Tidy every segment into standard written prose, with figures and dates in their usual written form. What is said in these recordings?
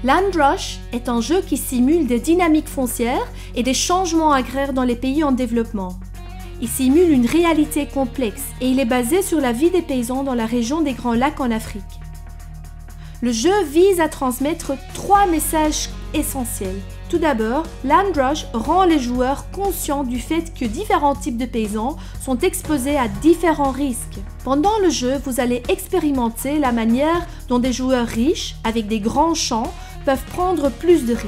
Land Rush est un jeu qui simule des dynamiques foncières et des changements agraires dans les pays en développement. Il simule une réalité complexe et il est basé sur la vie des paysans dans la région des Grands Lacs en Afrique. Le jeu vise à transmettre 3 messages essentiels. Tout d'abord, Land Rush rend les joueurs conscients du fait que différents types de paysans sont exposés à différents risques. Pendant le jeu, vous allez expérimenter la manière dont des joueurs riches, avec des grands champs, peuvent prendre plus de risques.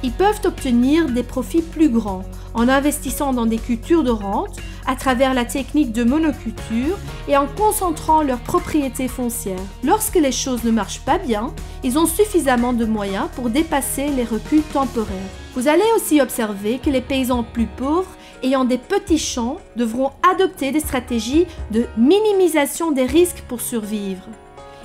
Ils peuvent obtenir des profits plus grands en investissant dans des cultures de rente, à travers la technique de monoculture et en concentrant leurs propriétés foncières. Lorsque les choses ne marchent pas bien, ils ont suffisamment de moyens pour dépasser les reculs temporaires. Vous allez aussi observer que les paysans plus pauvres ayant des petits champs devront adopter des stratégies de minimisation des risques pour survivre.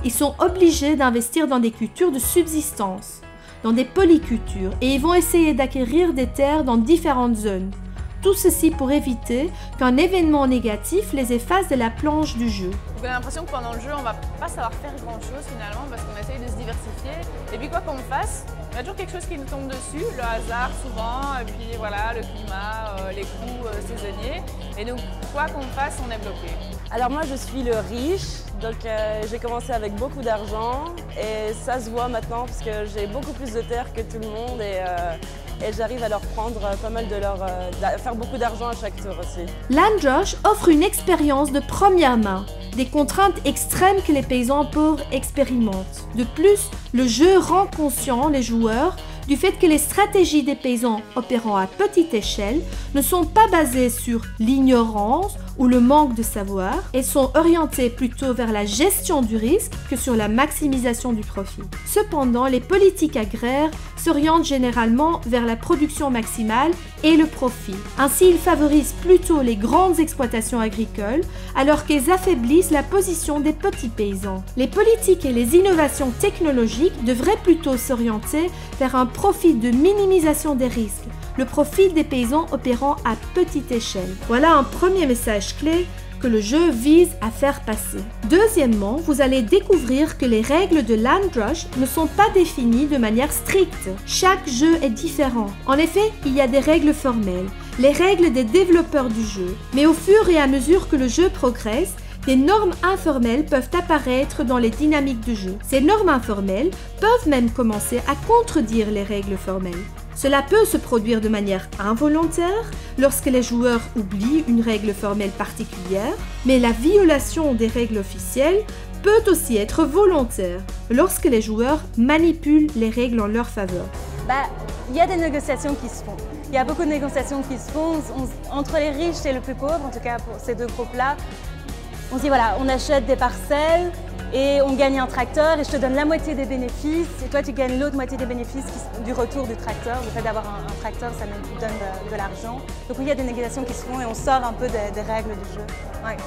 Ils sont obligés d'investir dans des cultures de subsistance, dans des polycultures, et ils vont essayer d'acquérir des terres dans différentes zones. Tout ceci pour éviter qu'un événement négatif les efface de la planche du jeu. J'ai l'impression que pendant le jeu, on va pas savoir faire grand chose finalement parce qu'on essaye de se diversifier. Et puis quoi qu'on fasse, il y a toujours quelque chose qui nous tombe dessus, le hasard souvent, et puis voilà, le climat, les coûts saisonniers. Et donc quoi qu'on fasse, on est bloqué. Alors moi je suis le riche, donc j'ai commencé avec beaucoup d'argent et ça se voit maintenant parce que j'ai beaucoup plus de terres que tout le monde et j'arrive à leur prendre pas mal faire beaucoup d'argent à chaque tour aussi. Land Rush offre une expérience de première main, des contraintes extrêmes que les paysans pauvres expérimentent. De plus, le jeu rend conscient les joueurs du fait que les stratégies des paysans opérant à petite échelle ne sont pas basées sur l'ignorance ou le manque de savoir, elles sont orientées plutôt vers la gestion du risque que sur la maximisation du profit. Cependant, les politiques agraires s'orientent généralement vers la production maximale et le profit. Ainsi, ils favorisent plutôt les grandes exploitations agricoles alors qu'ils affaiblissent la position des petits paysans. Les politiques et les innovations technologiques devraient plutôt s'orienter vers un profit de minimisation des risques, le profit des paysans opérant à petite échelle. Voilà un premier message clé que le jeu vise à faire passer. Deuxièmement, vous allez découvrir que les règles de Land Rush ne sont pas définies de manière stricte. Chaque jeu est différent. En effet, il y a des règles formelles, les règles des développeurs du jeu. Mais au fur et à mesure que le jeu progresse, des normes informelles peuvent apparaître dans les dynamiques de jeu. Ces normes informelles peuvent même commencer à contredire les règles formelles. Cela peut se produire de manière involontaire lorsque les joueurs oublient une règle formelle particulière, mais la violation des règles officielles peut aussi être volontaire lorsque les joueurs manipulent les règles en leur faveur. Il y a des négociations qui se font. Il y a beaucoup de négociations qui se font entre les riches et les plus pauvres, en tout cas pour ces deux groupes-là. On se dit voilà, on achète des parcelles et on gagne un tracteur et je te donne la moitié des bénéfices et toi tu gagnes l'autre moitié des bénéfices du retour du tracteur. Le fait d'avoir un tracteur, ça nous donne de l'argent. Donc oui, il y a des négociations qui se font et on sort un peu des règles du jeu. Ouais.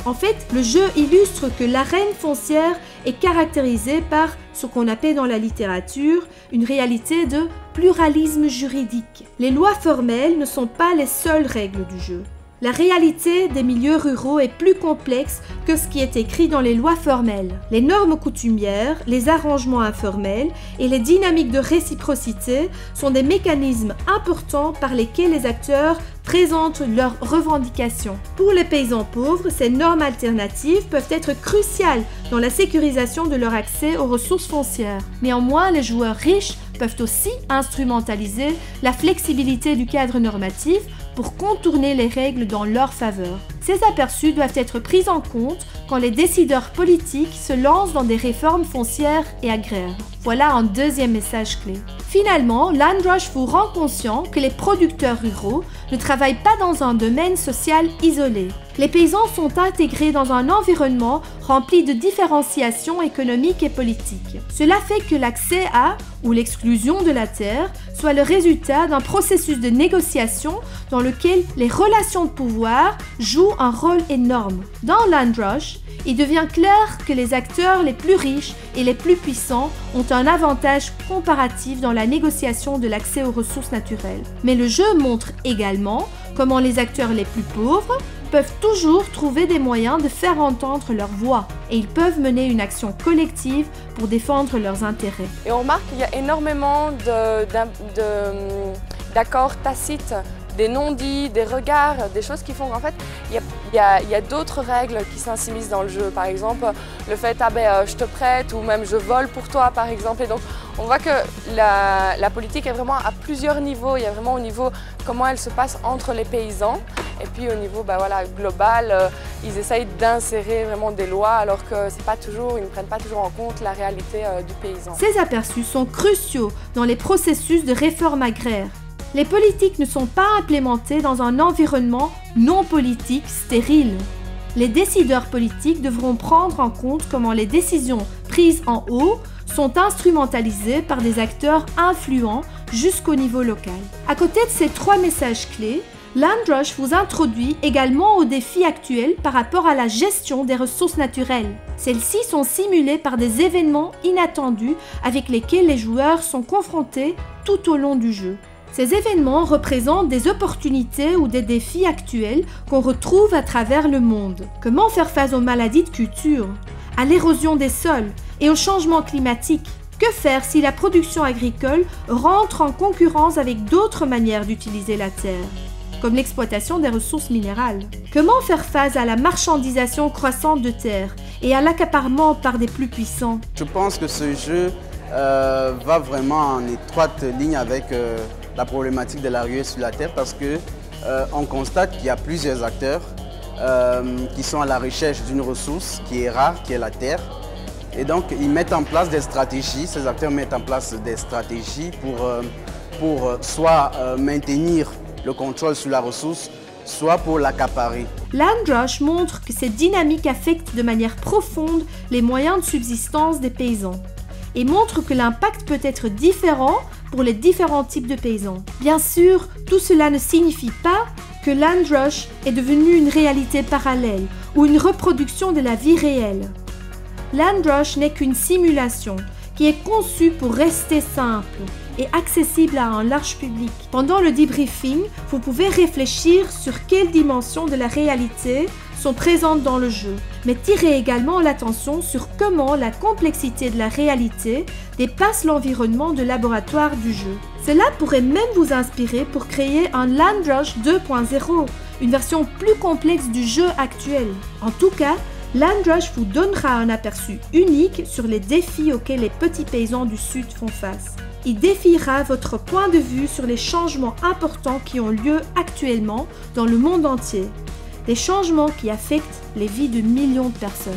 En fait, le jeu illustre que l'arène foncière est caractérisée par ce qu'on appelle dans la littérature une réalité de pluralisme juridique. Les lois formelles ne sont pas les seules règles du jeu. La réalité des milieux ruraux est plus complexe que ce qui est écrit dans les lois formelles. Les normes coutumières, les arrangements informels et les dynamiques de réciprocité sont des mécanismes importants par lesquels les acteurs présentent leurs revendications. Pour les paysans pauvres, ces normes alternatives peuvent être cruciales dans la sécurisation de leur accès aux ressources foncières. Néanmoins, les joueurs riches peuvent aussi instrumentaliser la flexibilité du cadre normatif pour contourner les règles dans leur faveur. Ces aperçus doivent être pris en compte quand les décideurs politiques se lancent dans des réformes foncières et agraires. Voilà un deuxième message clé. Finalement, Land Rush vous rend conscient que les producteurs ruraux ne travaillent pas dans un domaine social isolé. Les paysans sont intégrés dans un environnement rempli de différenciations économiques et politiques. Cela fait que l'accès à ou l'exclusion de la terre soit le résultat d'un processus de négociation dans lequel les relations de pouvoir jouent un rôle énorme. Dans Land Rush, il devient clair que les acteurs les plus riches et les plus puissants ont un avantage comparatif dans la négociation de l'accès aux ressources naturelles. Mais le jeu montre également comment les acteurs les plus pauvres peuvent toujours trouver des moyens de faire entendre leur voix et ils peuvent mener une action collective pour défendre leurs intérêts. Et on remarque qu'il y a énormément d'accords tacites, des non-dits, des regards, des choses qui font qu'en fait, il y a d'autres règles qui s'immiscent dans le jeu. Par exemple, le fait je te prête ou même je vole pour toi par exemple. Et donc on voit que la politique est vraiment à plusieurs niveaux. Il y a vraiment au niveau comment elle se passe entre les paysans et puis au niveau global, ils essayent d'insérer vraiment des lois alors que ils ne prennent pas toujours en compte la réalité du paysan. Ces aperçus sont cruciaux dans les processus de réforme agraire. Les politiques ne sont pas implémentées dans un environnement non politique stérile. Les décideurs politiques devront prendre en compte comment les décisions prises en haut sont instrumentalisées par des acteurs influents jusqu'au niveau local. À côté de ces 3 messages clés, Landrush vous introduit également aux défis actuels par rapport à la gestion des ressources naturelles. Celles-ci sont simulées par des événements inattendus avec lesquels les joueurs sont confrontés tout au long du jeu. Ces événements représentent des opportunités ou des défis actuels qu'on retrouve à travers le monde. Comment faire face aux maladies de culture, à l'érosion des sols et au changement climatique? Que faire si la production agricole rentre en concurrence avec d'autres manières d'utiliser la terre, comme l'exploitation des ressources minérales? Comment faire face à la marchandisation croissante de terre et à l'accaparement par des plus puissants? Je pense que ce jeu va vraiment en étroite ligne avec la problématique de la ruée sur la terre parce qu'on constate qu'il y a plusieurs acteurs qui sont à la recherche d'une ressource qui est rare, qui est la terre. Et donc ils mettent en place des stratégies, ces acteurs mettent en place des stratégies pour soit maintenir le contrôle sur la ressource, soit pour l'accaparer. Landrush montre que ces dynamiques affectent de manière profonde les moyens de subsistance des paysans et montre que l'impact peut être différent pour les différents types de paysans. Bien sûr, tout cela ne signifie pas que Landrush est devenu une réalité parallèle ou une reproduction de la vie réelle. Landrush n'est qu'une simulation qui est conçue pour rester simple et accessible à un large public. Pendant le debriefing, vous pouvez réfléchir sur quelles dimensions de la réalité sont présentes dans le jeu, mais tirez également l'attention sur comment la complexité de la réalité dépasse l'environnement de laboratoire du jeu. Cela pourrait même vous inspirer pour créer un Landrush 2.0, une version plus complexe du jeu actuel. En tout cas, Landrush vous donnera un aperçu unique sur les défis auxquels les petits paysans du Sud font face. Il défiera votre point de vue sur les changements importants qui ont lieu actuellement dans le monde entier. Des changements qui affectent les vies de millions de personnes.